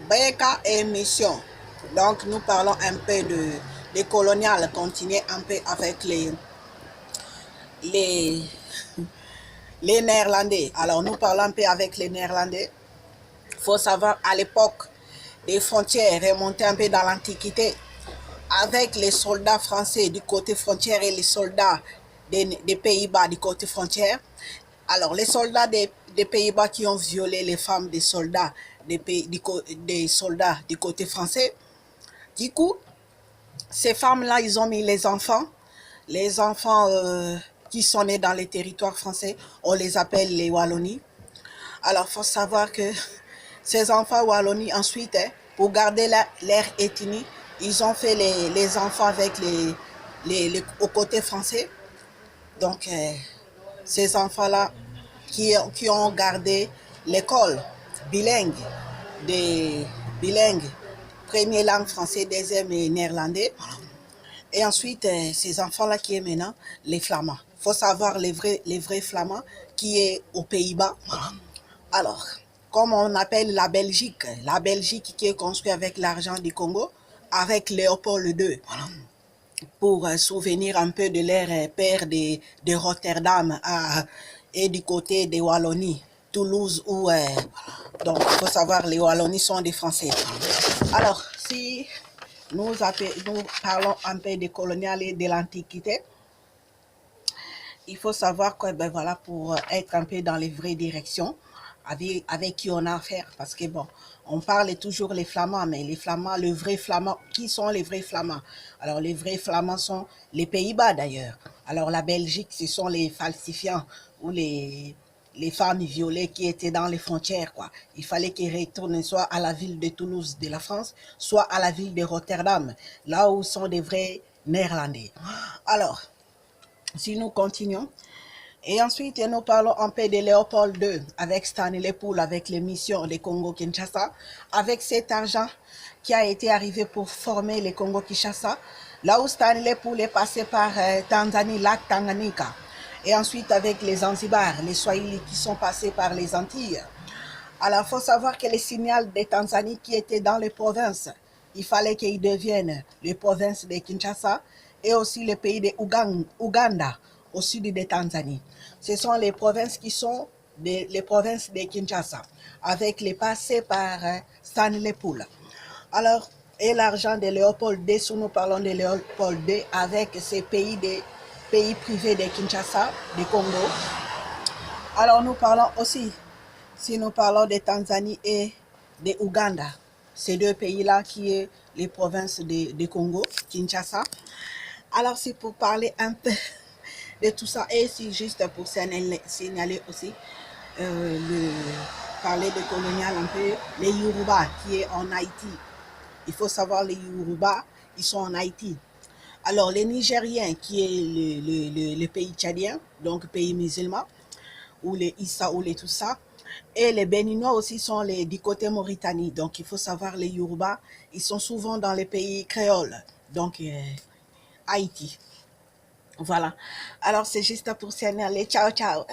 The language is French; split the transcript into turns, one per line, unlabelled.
Beka émission. Donc nous parlons un peu des coloniales, continuer un peu avec les, les Néerlandais. Alors nous parlons un peu avec les Néerlandais. Il faut savoir à l'époque des frontières remontaient un peu dans l'Antiquité avec les soldats français du côté frontière et les soldats des Pays-Bas du côté frontière. Alors, les soldats des Pays-Bas qui ont violé les femmes des soldats des soldats du côté français, du coup, ces femmes-là, ils ont mis les enfants qui sont nés dans les territoires français, on les appelle les Wallonis. Alors, il faut savoir que ces enfants Wallonis, ensuite, pour garder leur ethnie, ils ont fait les enfants avec au côté français. Donc, ces enfants-là qui ont gardé l'école bilingue, des bilingues, première langue français, deuxième et néerlandais. Et ensuite, ces enfants-là qui est maintenant les Flamands. Il faut savoir les vrais Flamands qui est aux Pays-Bas. Alors, comme on appelle la Belgique qui est construite avec l'argent du Congo, avec Léopold II, pour souvenir un peu de leur père de Rotterdam et du côté des Wallonie, Toulouse, où donc il faut savoir les Wallonies sont des Français. Alors, si nous parlons un peu des coloniales et de l'Antiquité, il faut savoir que, ben voilà, pour être un peu dans les vraies directions, avec qui on a affaire, parce que bon, on parle toujours les Flamands, mais les Flamands, le vrai Flamand, qui sont les vrais Flamands? Alors les vrais Flamands sont les Pays-Bas d'ailleurs. Alors la Belgique, ce sont les falsifiants ou les femmes violées qui étaient dans les frontières, quoi. Il fallait qu'ils retournent soit à la ville de Toulouse de la France, soit à la ville de Rotterdam, là où sont des vrais Néerlandais. Alors, si nous continuons, et ensuite nous parlons un peu de Léopold II avec Stanley Pool, avec les missions des Congo-Kinshasa, avec cet argent qui a été arrivé pour former les Congo-Kinshasa, là où Stanley Pool est passé par Tanzanie, lac Tanganyika, et ensuite avec les Zanzibar, les Swahili qui sont passés par les Antilles. Alors il faut savoir que les signaux de Tanzanie qui étaient dans les provinces, il fallait qu'ils deviennent les provinces de Kinshasa et aussi les pays de Ouganda au sud de Tanzanie. Ce sont les provinces qui sont les provinces de Kinshasa, avec les passés par Stanley Pool. Alors, et l'argent de Léopold II, si nous parlons de Léopold II, avec ces pays privés de Kinshasa, du Congo. Alors, nous parlons aussi, si nous parlons de Tanzanie et de Ouganda, ces deux pays-là qui sont les provinces de Congo, Kinshasa. Alors, c'est pour parler un peu de tout ça, et c'est juste pour signaler aussi, parler de colonial un peu, les Yoruba qui est en Haïti. Il faut savoir les Yoruba, ils sont en Haïti. Alors les Nigériens qui est le pays tchadien, donc pays musulman, ou les Issa ou les tout ça, et les Béninois aussi sont du côté Mauritanie. Donc il faut savoir les Yoruba, ils sont souvent dans les pays créoles, donc Haïti. Voilà. Alors c'est juste pour signaler. Ciao, ciao.